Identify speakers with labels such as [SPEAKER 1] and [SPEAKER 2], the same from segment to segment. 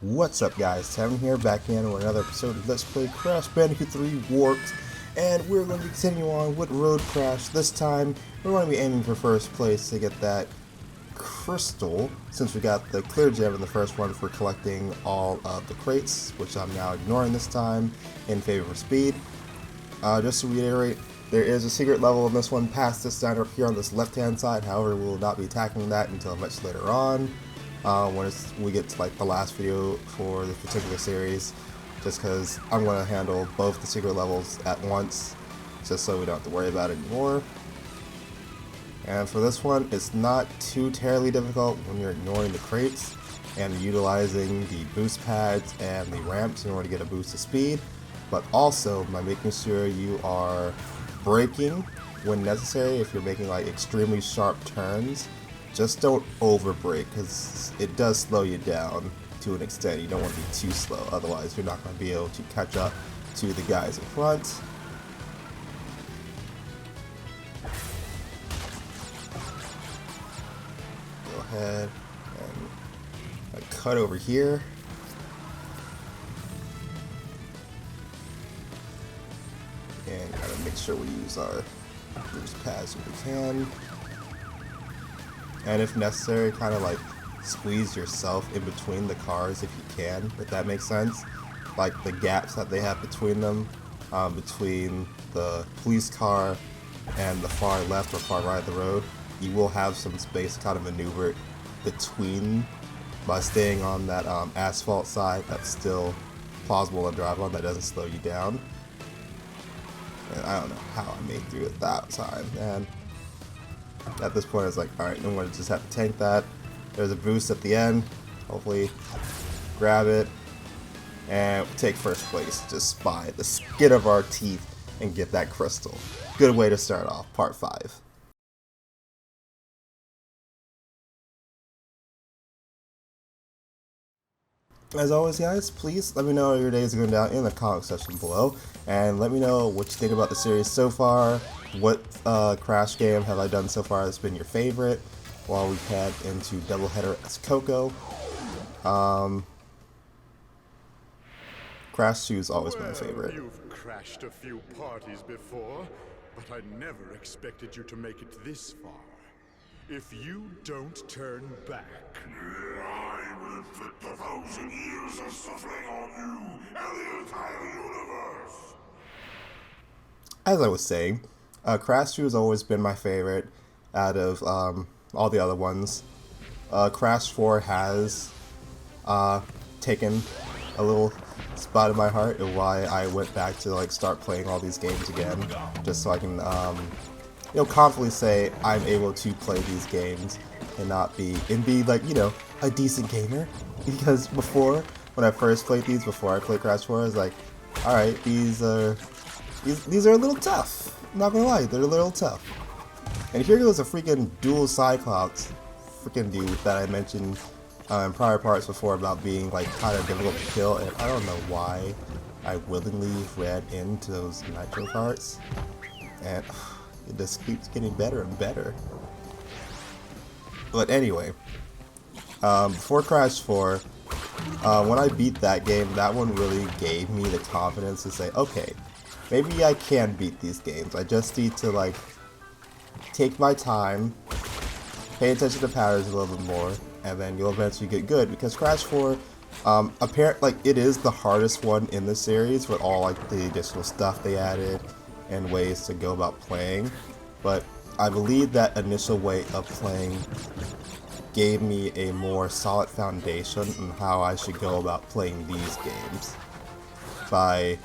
[SPEAKER 1] What's up guys, Tevy here, back in with another episode of Let's Play Crash Bandicoot 3 Warped, and we're going to continue on with Road Crash. This time, we're going to be aiming for first place to get that crystal, since we got the clear gem in the first one for collecting all of the crates, which I'm now ignoring this time in favor of speed. Just to reiterate, there is a secret level in this one past this down up here on this left hand side, however we will not be tackling that until much later on. When we get to like the last video for this particular series, just because I'm going to handle both the secret levels at once, just so we don't have to worry about it anymore. And for this one, it's not too terribly difficult when you're ignoring the crates and utilizing the boost pads and the ramps in order to get a boost of speed, but also by making sure you are braking when necessary. If you're making like extremely sharp turns, just don't over brake, because it does slow you down to an extent. You don't want to be too slow, otherwise you're not going to be able to catch up to the guys in front. Go ahead and cut over here. And gotta make sure we use our boost pads when we can. And if necessary, kind of like squeeze yourself in between the cars if you can, if that makes sense. Like the gaps that they have between them, between the police car and the far left or far right of the road, you will have some space to kind of maneuver between by staying on that asphalt side that's still plausible to drive on, that doesn't slow you down. And I don't know how I made through it that time, man. At this point, it's like, alright, I'm going to just have to tank that. There's a boost at the end. Hopefully, grab it and take first place just by the skin of our teeth and get that crystal. Good way to start off part 5. As always guys, please let me know how your days are going down in the comment section below, and let me know what you think about the series so far. What Crash game have I done so far that's been your favorite, while we head into Doubleheader as Coco. Crash 2 has always been my favorite.
[SPEAKER 2] You've crashed a few parties before, but I never expected you to make it this far. If you don't turn back, I will inflict 1,000 years of suffering on you and the entire universe!
[SPEAKER 1] As I was saying, Crash 2 has always been my favorite out of all the other ones. Crash 4 has taken a little spot in my heart of why I went back to like start playing all these games again, just so I can confidently say I'm able to play these games and be like, a decent gamer. Because before, when I first played these, before I played Crash 4, I was like, alright, these are a little tough. I'm not gonna lie, they're a little tough. And here goes a freaking dual Cyclops freaking dude that I mentioned in prior parts before about being like kind of difficult to kill, and I don't know why I willingly ran into those nitro parts, and it just keeps getting better and better. But anyway, before Crash 4, when I beat that game, that one really gave me the confidence to say, okay, maybe I can beat these games. I just need to like take my time, pay attention to patterns a little bit more, and then you'll eventually get good. Because Crash 4, it is the hardest one in the series with all like the additional stuff they added and ways to go about playing. But I believe that initial way of playing gave me a more solid foundation on how I should go about playing these games, by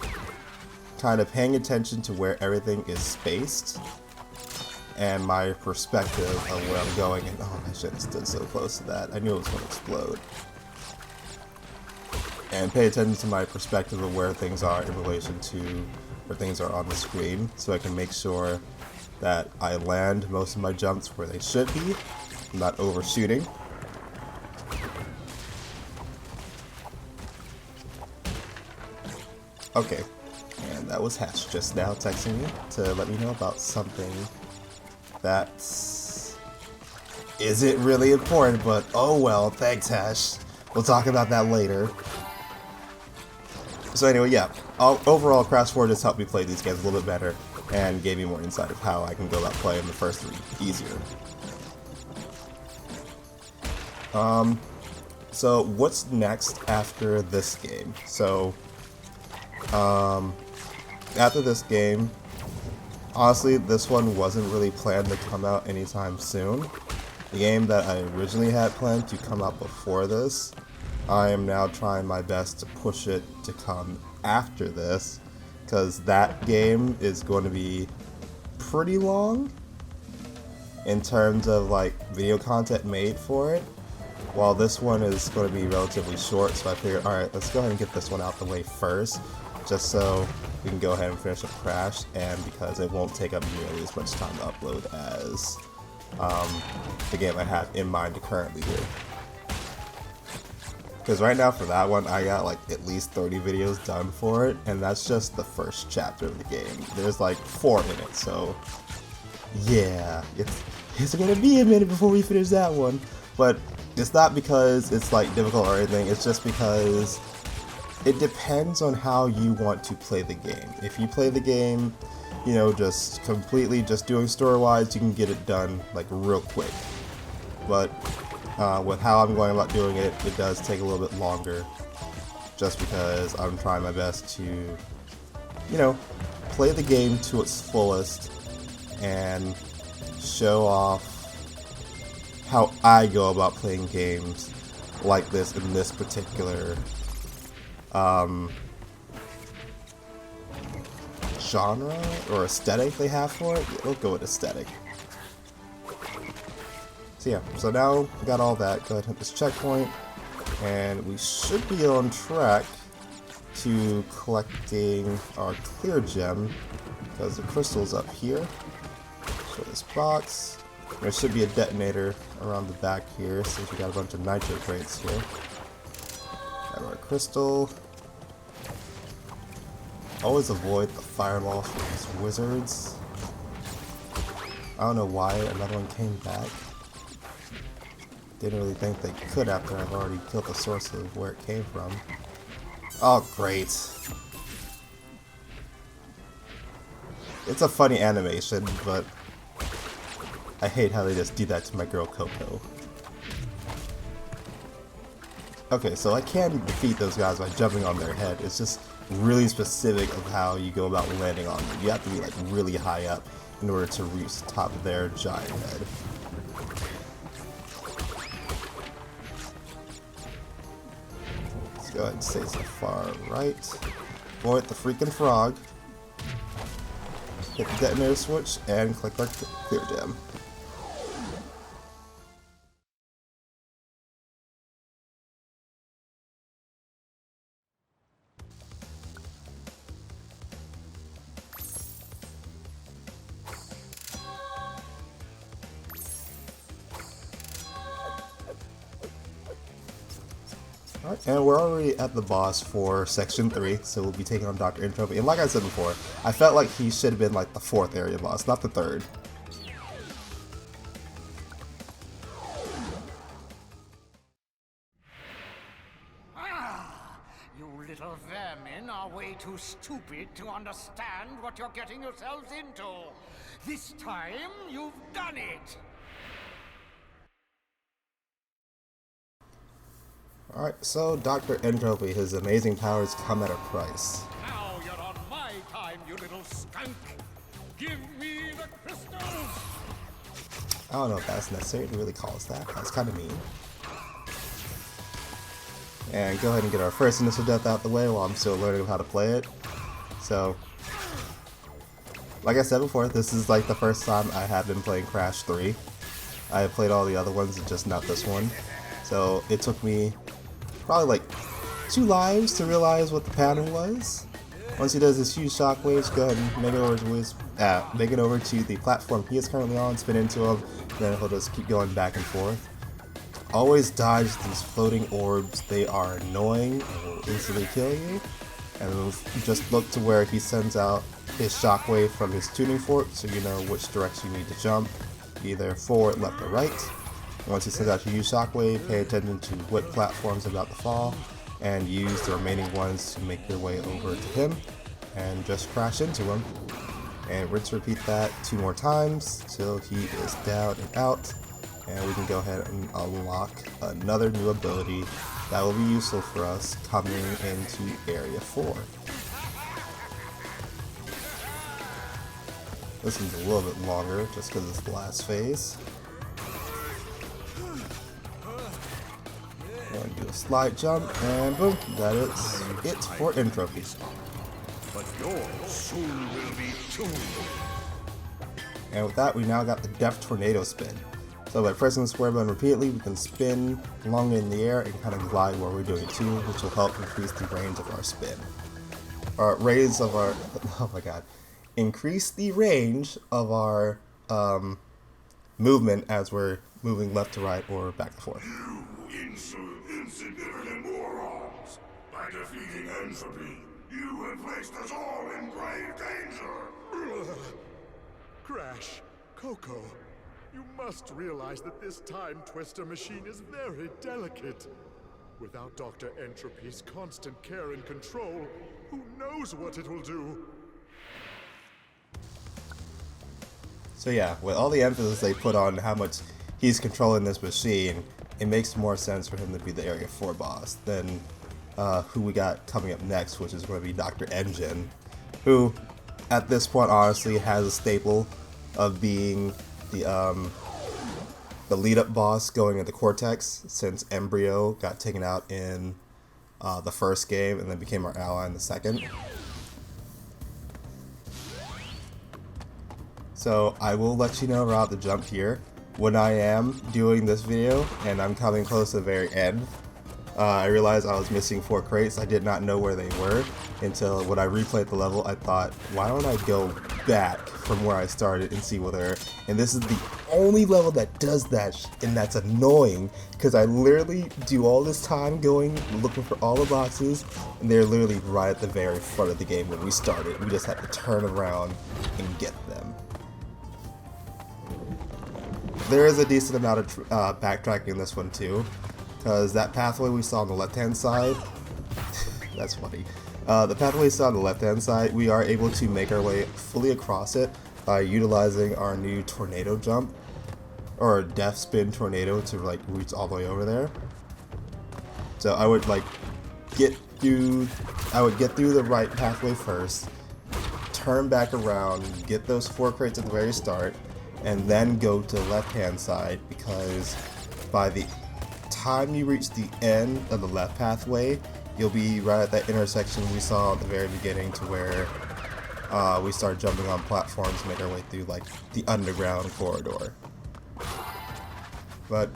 [SPEAKER 1] kind of paying attention to where everything is spaced and my perspective of where I'm going. And oh, I shouldn't have stood so close to that. I knew it was going to explode. And pay attention to my perspective of where things are in relation to where things are on the screen, so I can make sure that I land most of my jumps where they should be. I'm not overshooting. Okay. And that was Hash just now texting me to let me know about something that isn't really important, but oh well, thanks Hash. we'll talk about that later. So anyway, yeah, overall Crash 4 just helped me play these games a little bit better and gave me more insight of how I can go about playing the first three easier. So what's next after this game? So, after this game, honestly, this one wasn't really planned to come out anytime soon. The game that I originally had planned to come out before this, I am now trying my best to push it to come after this, because that game is going to be pretty long in terms of like video content made for it, while this one is going to be relatively short. So I figured, alright, let's go ahead and get this one out the way first, just so we can go ahead and finish up Crash, and because it won't take up nearly as much time to upload as the game I have in mind currently do. Because right now for that one, I got like at least 30 videos done for it, and that's just the first chapter of the game. There's like 4 in it, so yeah, it's gonna be a minute before we finish that one. But it's not because it's like difficult or anything, it's just because it depends on how you want to play the game. If you play the game, you know, just completely just doing story-wise, you can get it done like real quick. But with how I'm going about doing it, it does take a little bit longer, just because I'm trying my best to, you know, play the game to its fullest and show off how I go about playing games like this in this particular genre or aesthetic they have for it. We'll go with aesthetic. So yeah, so now we got all that. Go ahead and hit this checkpoint, and we should be on track to collecting our clear gem, because the crystal's up here. So this box, there should be a detonator around the back here, since we got a bunch of nitro crates here. Got our crystal. Always avoid the fireballs from these wizards. I don't know why another one came back. Didn't really think they could after I've already killed the source of where it came from. Oh, great. It's a funny animation, but I hate how they just do that to my girl Coco. Okay, so I can defeat those guys by jumping on their head. It's just really specific of how you go about landing on them. You have to be like really high up in order to reach the top of their giant head. Let's go ahead and stay so far right. Avoid the freaking frog. Hit the detonator switch and click our clear gem. Alright, and we're already at the boss for Section 3, so we'll be taking on Dr. Tevy. And like I said before, I felt like he should have been like the 4th area boss, not the 3rd.
[SPEAKER 3] You little vermin are way too stupid to understand what you're getting yourselves into. This time, you've done it!
[SPEAKER 1] Alright, so Dr. Entropy, his amazing powers come at a price.
[SPEAKER 3] Now you're on my time, you little skunk! Give me the crystals!
[SPEAKER 1] I don't know if that's necessary to really call us that. That's kind of mean. And go ahead and get our first initial death out the way while I'm still learning how to play it. So, like I said before, this is like the first time I have been playing Crash 3. I have played all the other ones, just not this one. So it took me probably like 2 lives to realize what the pattern was. Once he does his huge shockwaves, go ahead and make it over to the platform he is currently on, spin into him, then he'll just keep going back and forth. Always dodge these floating orbs. They are annoying and will instantly kill you. And just look to where he sends out his shockwave from his tuning fork, so you know which direction you need to jump, either forward, left, or right. Once he sends out to use Shockwave, pay attention to what platforms are about to fall, and use the remaining ones to make your way over to him, and just crash into him. And rinse repeat that 2 more times till he is down and out, and we can go ahead and unlock another new ability that will be useful for us coming into Area 4. This one's a little bit longer just because it's the last phase. And do a slide jump, and boom, that is it for Sane Trophy.
[SPEAKER 2] But yours soon will be too.
[SPEAKER 1] And with that, we now got the Deft Tornado Spin. So by pressing the square button repeatedly, we can spin along in the air and kind of glide where we're doing it too, which will help increase the range of our spin. Or range of our, oh my god, increase the range of our movement as we're moving left to right or back and forth.
[SPEAKER 2] Insignificant morons! By defeating entropy, you have placed us all in grave danger! Crash, Coco, you must realize that this time twister machine is very delicate. Without Dr. Entropy's constant care and control, who knows what it will do?
[SPEAKER 1] So yeah, with all the emphasis they put on how much he's controlling this machine, it makes more sense for him to be the Area 4 boss than who we got coming up next, which is going to be Dr. Engine, who at this point honestly has a staple of being the lead-up boss going into Cortex, since Embryo got taken out in the first game and then became our ally in the second. So I will let you know about the jump here when I am doing this video and I'm coming close to the very end. I realized I was missing 4 crates. I did not know where they were until when I replayed the level. I thought, why don't I go back from where I started and see where they're. And this is the only level that does that, and that's annoying because I literally do all this time going looking for all the boxes, and they're literally right at the very front of the game when we started. We just had to turn around and get them. There is a decent amount of backtracking in this one too, because that pathway we saw on the left-hand side, that's funny. The pathway we saw on the left-hand side, we are able to make our way fully across it by utilizing our new tornado jump, or death spin tornado to like reach all the way over there. So I would like get through the right pathway first, turn back around, get those 4 crates at the very start, and then go to the left-hand side, because by the time you reach the end of the left pathway, you'll be right at that intersection we saw at the very beginning, to where we start jumping on platforms to make our way through like the underground corridor. But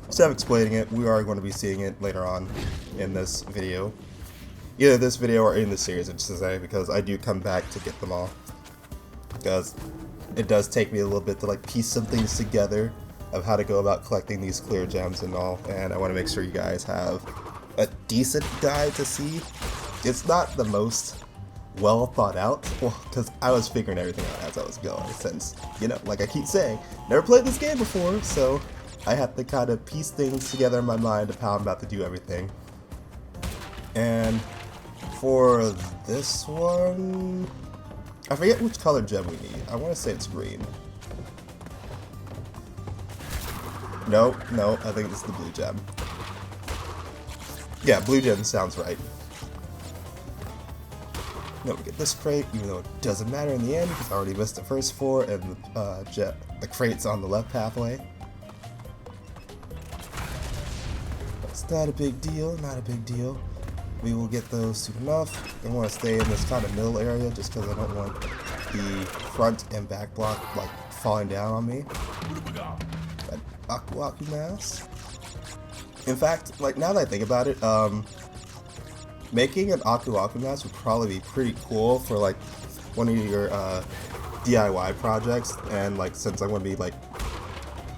[SPEAKER 1] instead of explaining it, we are going to be seeing it later on in this video. Either this video or in the series, I should say, because I do come back to get them all. Because it does take me a little bit to like piece some things together of how to go about collecting these clear gems and all, and I want to make sure you guys have a decent guide to see. It's not the most well thought out, well, because I was figuring everything out as I was going, since, you know, like I keep saying, never played this game before, so I have to kind of piece things together in my mind of how I'm about to do everything. And for this one, I forget which color gem we need. I want to say it's green. No, I think it's the blue gem. Yeah, blue gem sounds right. No, we get this crate, even though it doesn't matter in the end because I already missed the first 4 and the crate's on the left pathway. It's not a big deal, not a big deal. We will get those soon enough. I want to stay in this kind of middle area just because I don't want the front and back block like falling down on me. That Aku mask. In fact, like now that I think about it, making an Aku mask would probably be pretty cool for like one of your DIY projects. And like since I'm gonna be like,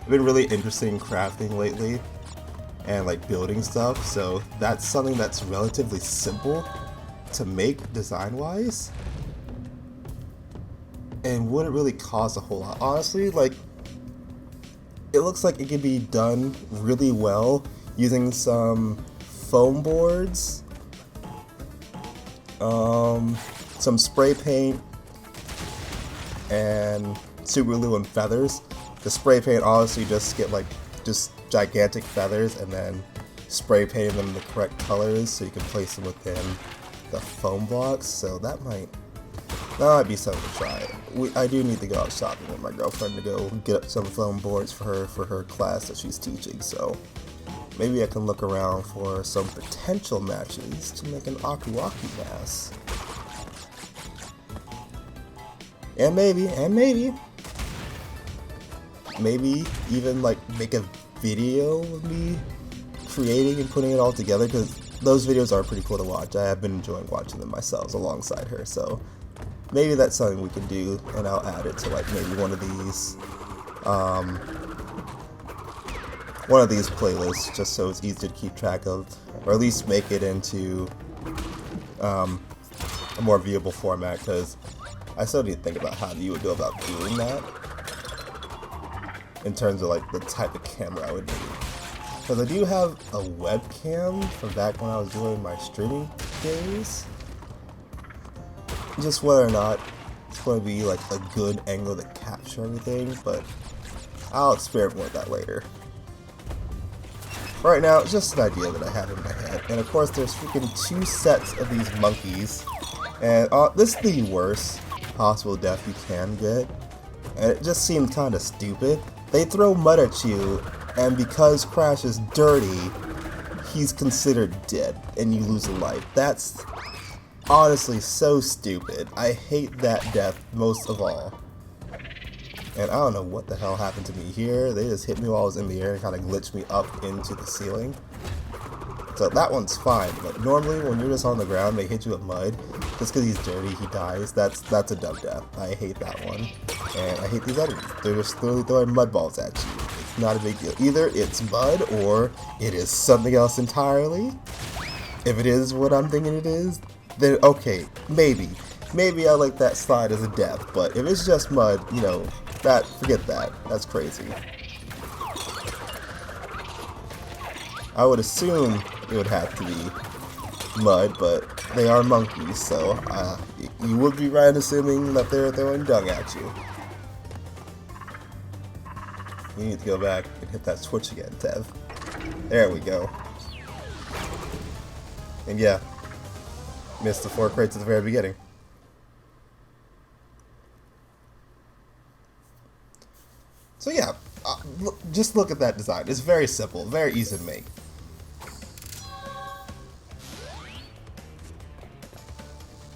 [SPEAKER 1] I've been really interested in crafting lately and like building stuff, so that's something that's relatively simple to make design wise and wouldn't really cost a whole lot. Honestly, like it looks like it could be done really well using some foam boards, some spray paint, and super glue and feathers. The spray paint, honestly, just get like just gigantic feathers and then spray paint them the correct colors so you can place them within the foam blocks. So that might be something to try. I do need to go out shopping with my girlfriend to go get up some foam boards for her class that she's teaching. So maybe I can look around for some potential matches to make an Akuaki mask. And maybe even like make a video of me creating and putting it all together, because those videos are pretty cool to watch. I have been enjoying watching them myself alongside her, so maybe that's something we can do, and I'll add it to like maybe one of these playlists, just so it's easy to keep track of, or at least make it into a more viewable format, because I still need to think about how you would go about doing that in terms of like the type of camera I would need. Because I do have a webcam from back when I was doing my streaming days. Just whether or not it's going to be like a good angle to capture everything, but I'll experiment with that later. Right now, it's just an idea that I have in my head. And of course, there's freaking 2 sets of these monkeys. And this is the worst possible death you can get. And it just seemed kind of stupid. They throw mud at you, and because Crash is dirty, he's considered dead, and you lose a life. That's honestly so stupid. I hate that death most of all. And I don't know what the hell happened to me here. They just hit me while I was in the air and kind of glitched me up into the ceiling. So that one's fine, but normally when you're just on the ground, they hit you with mud. Just because he's dirty, he dies. That's a dumb death. I hate that one. And I hate these enemies. They're just literally throwing mud balls at you. It's not a big deal. Either it's mud or it is something else entirely. If it is what I'm thinking it is, then okay, maybe. Maybe I like that slide as a death, but if it's just mud, you know, forget that. That's crazy. I would assume it would have to be mud, but they are monkeys, so you would be right assuming that they're throwing dung at you. You need to go back and hit that switch again, Tev. There we go. And yeah, missed the 4 crates at the very beginning. So yeah, just look at that design. It's very simple, very easy to make.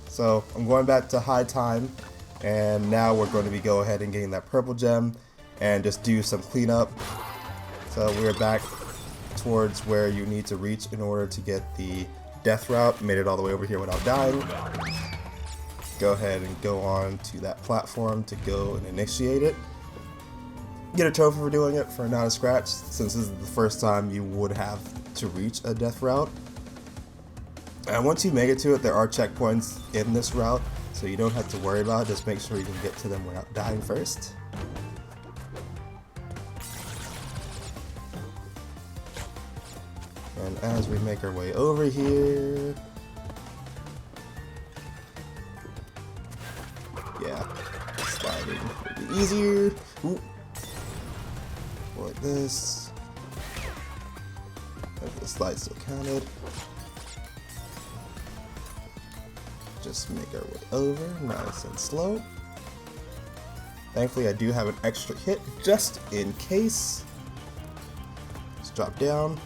[SPEAKER 1] So I'm going back to high time, and now we're going to go ahead and getting that purple gem and just do some cleanup. So we're back towards where you need to reach in order to get the death route. Made it all the way over here without dying. Go ahead and go on to that platform to go and initiate it. Get a trophy for doing it for not a scratch, since this is the first time you would have to reach a death route. And once you make it to it, there are checkpoints in this route, so you don't have to worry about it. Just make sure you can get to them without dying first. And as we make our way over here, yeah, sliding will be easier. Ooh. Like this. If the slide still counted. Just make our way over, nice and slow. Thankfully, I do have an extra hit just in case. Let's drop down.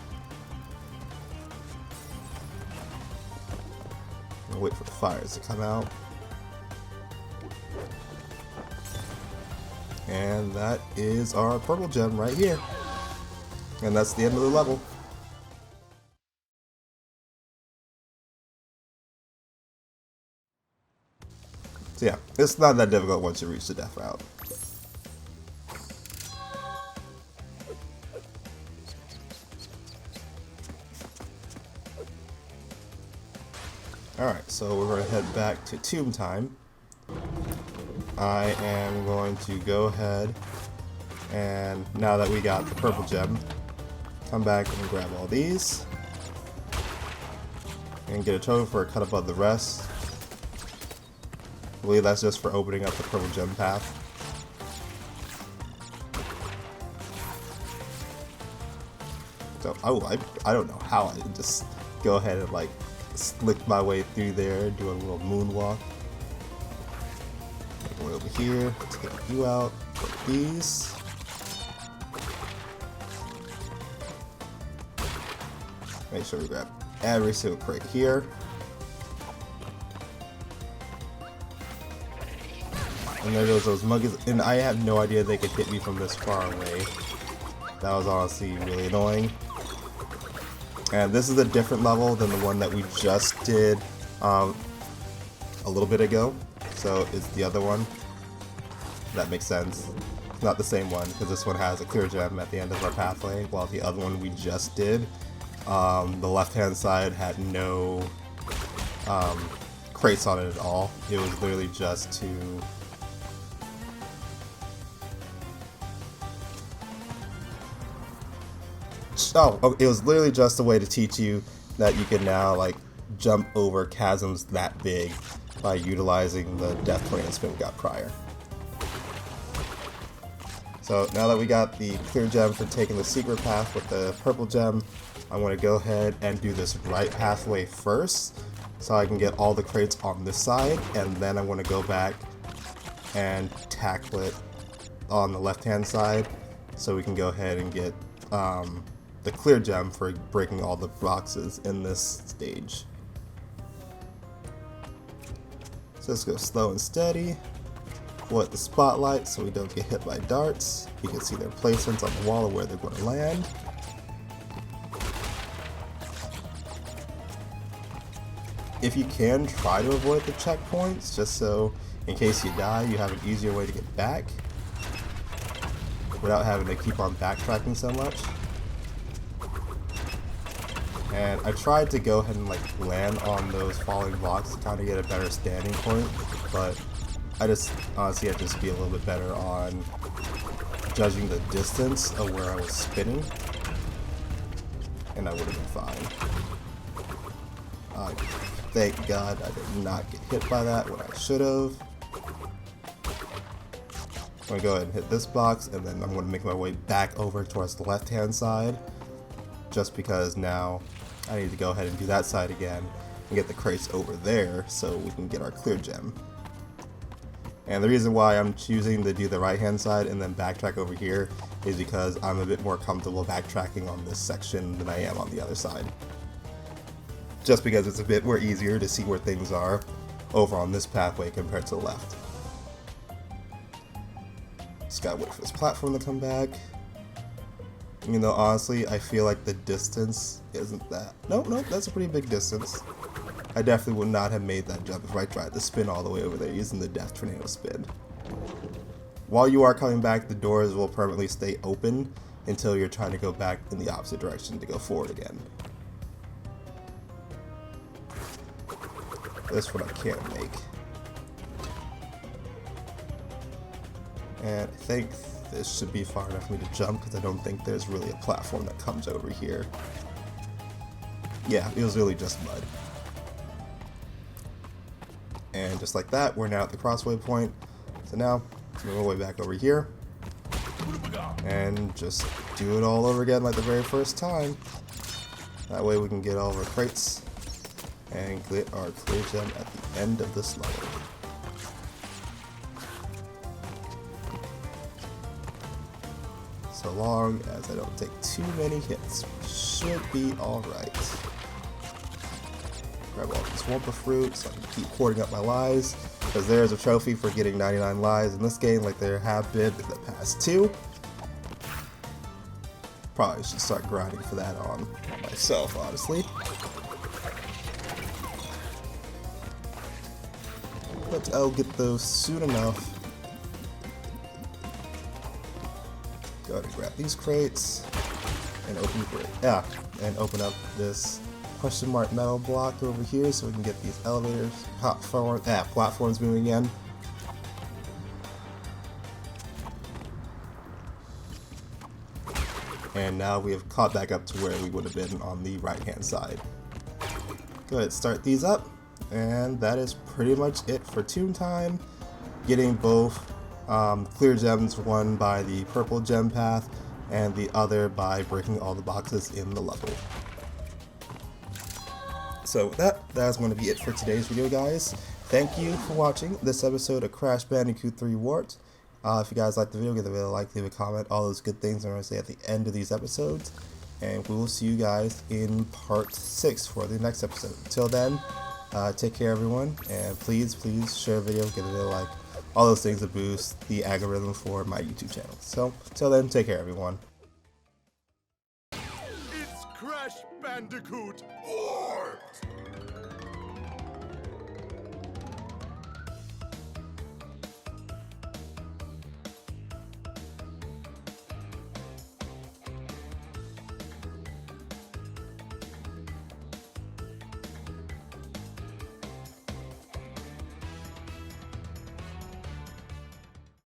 [SPEAKER 1] And wait for the fires to come out. And that is our purple gem right here. And that's the end of the level. So yeah, it's not that difficult once you reach the death route. Alright, so we're going to head back to tomb time. I am going to go ahead And now that we got the purple gem, come back and grab all these. And get a total for a cut above the rest. I believe that's just for opening up the purple gem path. So, I don't know how I just go ahead and like slick my way through there, do a little moonwalk. Go over here, take you out, put these. Make sure we grab every single crate here. And there goes those monkeys, and I have no idea they could hit me from this far away. That was honestly really annoying. And this is a different level than the one that we just did a little bit ago. So it's the other one. That makes sense. It's not the same one, because this one has a clear gem at the end of our pathway, while the other one we just did, the left-hand side had no crates on it at all. It was literally just to it was literally just a way to teach you that you can now like jump over chasms that big by utilizing the death tornado spin we got prior. So now that we got the clear gem for taking the secret path with the purple gem, I'm going to go ahead and do this right pathway first so I can get all the crates on this side, and then I'm going to go back and tackle it on the left hand side so we can go ahead and get the clear gem for breaking all the boxes in this stage. So let's go slow and steady. Avoid the spotlight so we don't get hit by darts. You can see their placements on the wall of where they're going to land. If you can, try to avoid the checkpoints, just so in case you die, you have an easier way to get back without having to keep on backtracking so much. And I tried to go ahead and like land on those falling blocks to kind of get a better standing point, but I just honestly had to be a little bit better on judging the distance of where I was spinning, and I would have been fine. Thank God I did not get hit by that when I should have. I'm going to go ahead and hit this box, and then I'm going to make my way back over towards the left hand side, just because now I need to go ahead and do that side again and get the crates over there so we can get our clear gem. And the reason why I'm choosing to do the right hand side and then backtrack over here is because I'm a bit more comfortable backtracking on this section than I am on the other side. Just because it's a bit more easier to see where things are over on this pathway compared to the left. Just gotta wait for this platform to come back. You know, honestly, I feel like the distance isn't that... Nope, that's a pretty big distance. I definitely would not have made that jump if I tried to spin all the way over there using the death tornado spin. While you are coming back, the doors will permanently stay open until you're trying to go back in the opposite direction to go forward again. This one I can't make. And I think this should be far enough for me to jump because I don't think there's really a platform that comes over here. Yeah, it was really just mud. And just like that, we're now at the crossway point. So now, let's move our way back over here. And just do it all over again like the very first time. That way we can get all of our crates and get our clear gem at the end of this level. So long as I don't take too many hits, we should be alright. Grab all this Wumpa fruit so I can keep hoarding up my lives, because there's a trophy for getting 99 lives in this game like there have been in the past two. Probably should start grinding for that on myself, honestly. But I'll get those soon enough. Go ahead and grab these crates and open up this question mark metal block over here so we can get these platforms moving again. and now we have caught back up to where we would have been on the right hand side. Go ahead, start these up, and that is pretty much it for Tomb Time. Getting both clear gems, one by the purple gem path and the other by breaking all the boxes in the level. So that's going to be it for today's video, guys. Thank you for watching this episode of Crash Bandicoot 3 Warped. If you guys liked the video, give the video a like, leave a comment, all those good things I'm going to say at the end of these episodes. And we will see you guys in part 6 for the next episode. Until then, take care everyone, and please share the video, give the video a like, all those things to boost the algorithm for my YouTube channel. So, till then, take care everyone.
[SPEAKER 2] It's Crash Bandicoot!